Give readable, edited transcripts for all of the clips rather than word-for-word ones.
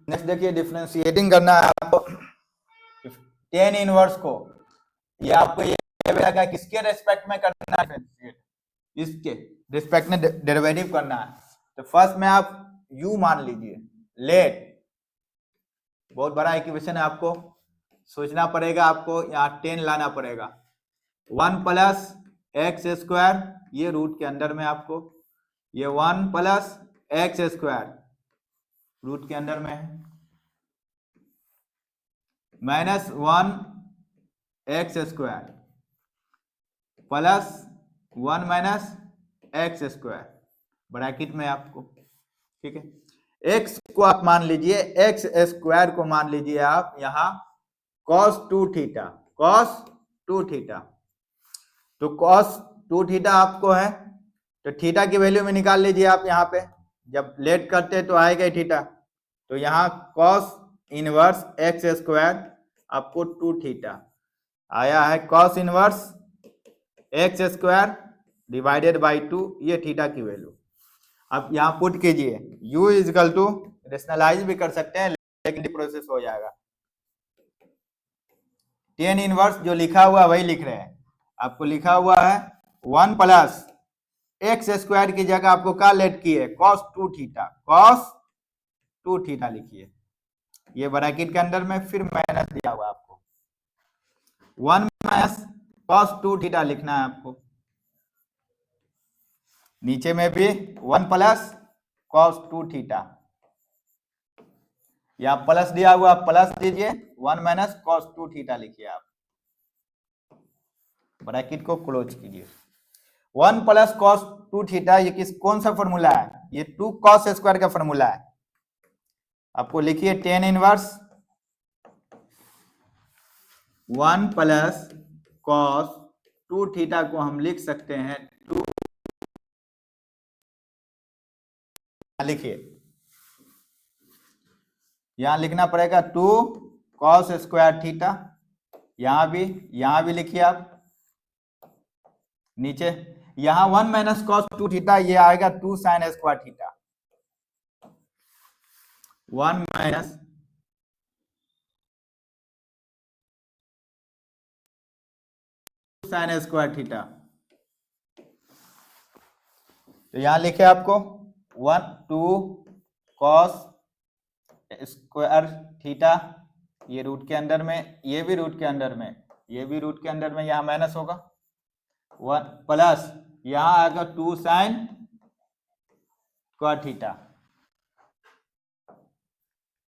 Next देखिए, differentiating करना है आपको टेन इनवर्स को। ये आपको ये लगा किसके रेस्पेक्ट में करना है, इसके रिस्पेक्ट में डेरिवेटिव करना है। तो फर्स्ट में आप u मान लीजिए, लेट बहुत बड़ा इक्वेशन है, आपको सोचना पड़ेगा, आपको यहाँ 10 लाना पड़ेगा। 1 प्लस एक्स स्क्वायर, ये रूट के अंदर में आपको ये 1 प्लस एक्स स्क्वायर रूट के अंदर में है, minus 1 x square plus 1 minus x square bracket में आपको, ठीक है। x को आप मान लीजिए, एक्स स्क्वायर को मान लीजिए आप यहाँ cos 2 थीटा, cos 2 थीटा। तो cos 2 थीटा आपको है, तो थीटा की वैल्यू में निकाल लीजिए आप यहाँ पे, जब लेट करते तो आएगा ही थीटा। तो यहाँ cos इनवर्स एक्स स्क्वायर आपको 2 थीटा आया है, cos inverse x square divided by 2, ये थीटा की वैल्यू। अब यहाँ पुट कीजिए, u इजकल टू, रेशनलाइज भी कर सकते हैं लेकिन प्रोसेस हो जाएगा। टेन इनवर्स जो लिखा हुआ वही लिख रहे हैं, आपको लिखा हुआ है 1 प्लस एक्स स्क्वायर की जगह आपको क्या लेट किए, cos 2 थीटा, cos 2 थीटा लिखिए, ये ब्रैकेट के अंदर में फिर माइनस दिया हुआ आपको 1 माइनस cos 2 थीटा लिखना है आपको, नीचे में भी 1 प्लस cos 2 थीटा, या प्लस दिया हुआ प्लस दीजिए, 1 माइनस cos 2 थीटा लिखिए आप, ब्रैकेट को क्लोज कीजिए। 1 प्लस cos 2 थीटा, ये कौन सा फॉर्मूला है, ये 2 cos स्क्वायर का फॉर्मूला है। आपको लिखिए tan inverse 1 plus cos 2 theta को हम लिख सकते हैं 2, लिखिए यहां लिखना पड़ेगा 2 cos स्क्वायर थीटा, यहां भी लिखिए आप, नीचे यहां 1 माइनस cos 2 थीटा, ये आएगा 2 sin square theta, 1 minus sin square theta. तो यहां लिखे आपको 1 2 cos स्क्वायर थीटा, ये रूट के अंदर में, ये भी रूट के अंदर में, ये भी रूट के अंदर में, यहां माइनस होगा 1 प्लस यहां आएगा 2 sin स्क्वायर थीटा,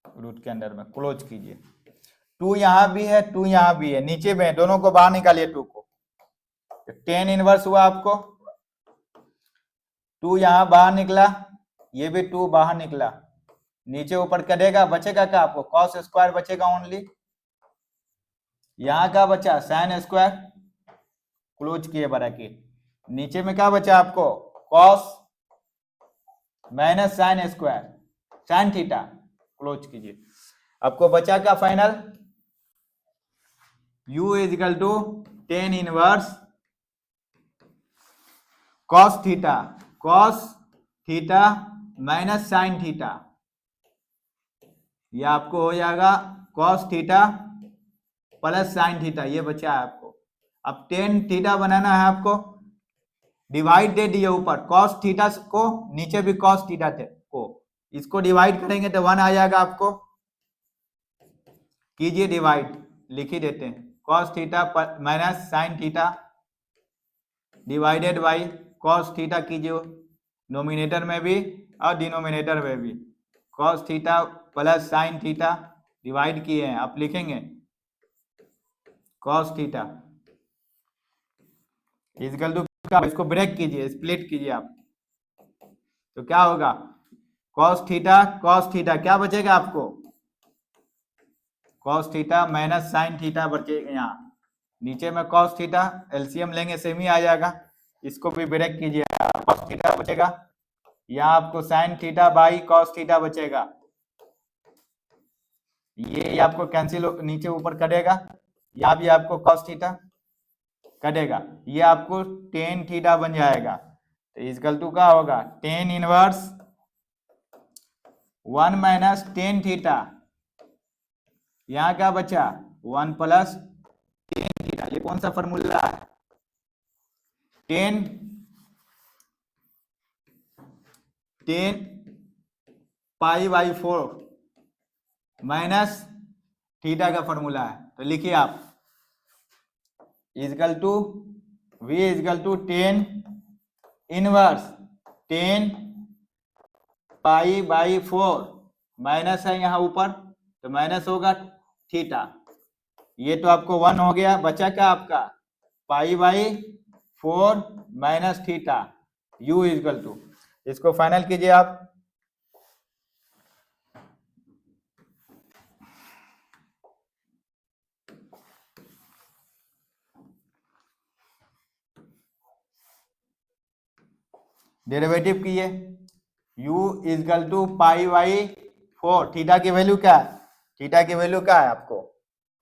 रूट के अंदर में क्लोज कीजिए। 2 यहां भी है, 2 यहां भी है, नीचे में, दोनों को बाहर निकालिए 2 को, तो टेन इनवर्स हुआ आपको, 2 यहां बाहर निकला, ये भी 2 बाहर निकला, नीचे ऊपर कटेगा, बचेगा क्या आपको, cos स्क्वायर बचेगा ओनली, यहां का बचा sin स्क्वायर, क्लोज किए ब्रैकेट, नीचे में क्या बचा आपको, cos minus sin square sin theta, close कीजिए। आपको बचा क्या final, u is equal to tan inverse cos theta minus sin theta, ये आपको हो जाएगा cos theta plus sin theta, ये बचा है आपको। अब टेन थीटा बनाना है आपको, डिवाइड दे दिए ऊपर cos थीटा को, नीचे भी cos थीटा को, इसको डिवाइड करेंगे तो 1 आ जाएगा आपको, कीजिए डिवाइड, लिख ही देते हैं, cos theta minus sin theta divided by cos theta कीजिए, नोमिनेटर में भी और डिनोमिनेटर में भी, cos theta plus sin theta divide किए हैं, आप लिखेंगे cos थीटा इक्वल टू, इसको ब्रेक कीजिए, स्प्लिट कीजिए आप, तो क्या होगा, cos थीटा क्या बचेगा आपको, cos theta minus sin theta बचेगा, यहाँ नीचे में cos थीटा, एलसीएम लेंगे सेम ही आ जाएगा, इसको भी ब्रेक कीजिए, cos थीटा बचेगा, यहाँ आपको sin theta by cos theta बचेगा, ये आपको कैंसिल नीचे ऊपर कटेगा, यहाँ भी आपको cos थीटा कटेगा, ये आपको टेन थीटा बन जाएगा। तो इक्वल टू क्या होगा, tan inverse 1 minus tan theta, यहाँ क्या बचा 1 प्लस टेन थीटा। ये कौन सा फॉर्मूला है, tan pi by 4 minus theta का फॉर्मूला है। तो लिखिए आप equal to v equal to 10 inverse 10 pi by 4 minus है यहाँ ऊपर तो माइनस होगा थीटा। ये तो आपको 1 हो गया, बचा क्या आपका pi by 4 minus theta u is equal to, इसको फाइनल कीजिए आप। डेरिवेटिव किए u is equal to pi by 4, theta की वैल्यू क्या है, थीटा की वैल्यू क्या है आपको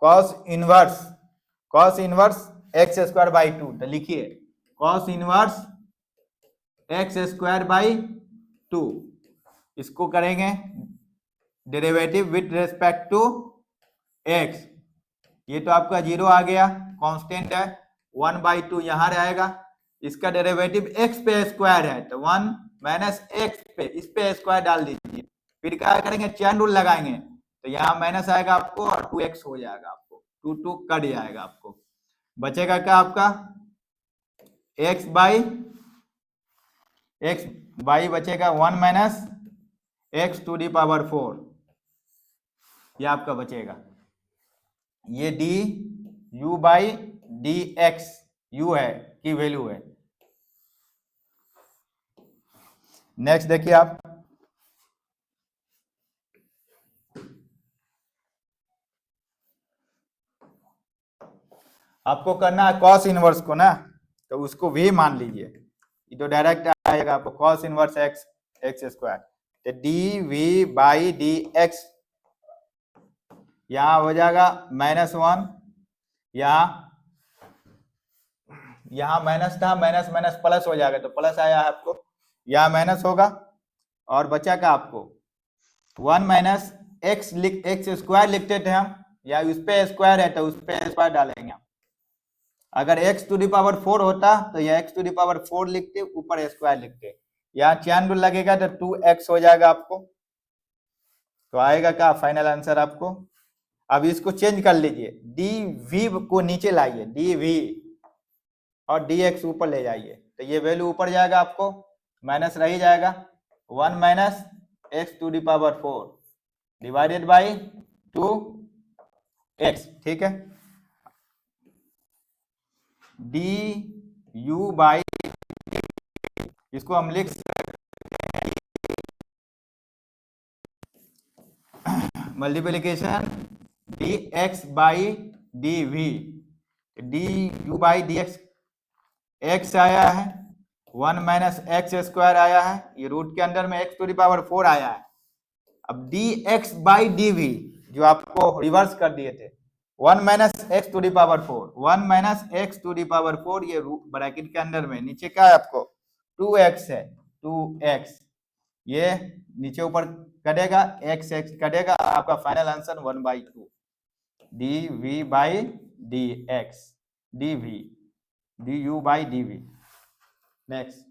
cos inverse x square by 2। तो लिखिए cos inverse x square by 2, इसको करेंगे derivative with respect to x. ये तो आपका 0 आ गया, कांस्टेंट है 1/2 यहाँ रहेगा, इसका डेरिवेटिव x पे स्क्वायर है तो 1 माइनस एक्स पे, इस पे स्क्वायर डाल दीजिए, फिर क्या करेंगे चैन रूल लगाएंगे तो यहाँ माइनस आएगा आपको और 2x हो जाएगा, आपको 2 कट जाएगा, आपको बचेगा क्या आपका x बाई बचेगा 1 minus x to the power 4, ये आपका बचेगा। ये d u by d x u है की वैल्यू है। नेक्स्ट देखिए आप, आपको करना है कॉस इनवर्स को ना, तो उसको भी मान लीजिए, ये तो डायरेक्ट आएगा आपको कॉस इनवर्स एक्स स्क्वायर, तो d v by d x यहाँ हो जाएगा -1, यहाँ माइनस था, माइनस माइनस प्लस हो जाएगा तो प्लस आया है आपको, यहाँ माइनस होगा और बचा का आपको 1 माइनस एक्स स्क्वायर लिखते थे हम, या उस पे स्क्वायर है तो उस पे स्क्वायर डालेंगे। अगर x टू दी पावर 4 होता तो यह x टू दी पावर 4 लिखते, ऊपर स्क्वायर लिखते, यहाँ चैन रूल लगेगा तो 2x हो जाएगा आपको। तो आएगा क्या फाइनल आंसर आपको। अब इसको चेंज कर लीजिए, dv को नीचे लाइए, dv और dx ऊपर ले जाइए तो ये वैल्यू ऊपर जाएगा, आपको माइनस रह ही जाएगा 1 minus x to the power 4 divided by 2x, ठीक है। डी यू बाई, इसको हम लिख multiplication d x by d v, d u by d x, x आया है 1 माइनस एक्स स्क्वायर आया है, ये रूट के अंदर में एक्स टू दी पावर 4 आया है। अब d x by d v जो आपको रिवर्स कर दिए थे 1 minus x to the power 4, 1 minus x to the power 4, ये ब्रैकेट के अंदर में नीचे क्या है आपको 2x है, 2x ये नीचे ऊपर कटेगा, x कटेगा, आपका final answer 1/2 d v by d x d v d u by d v. Next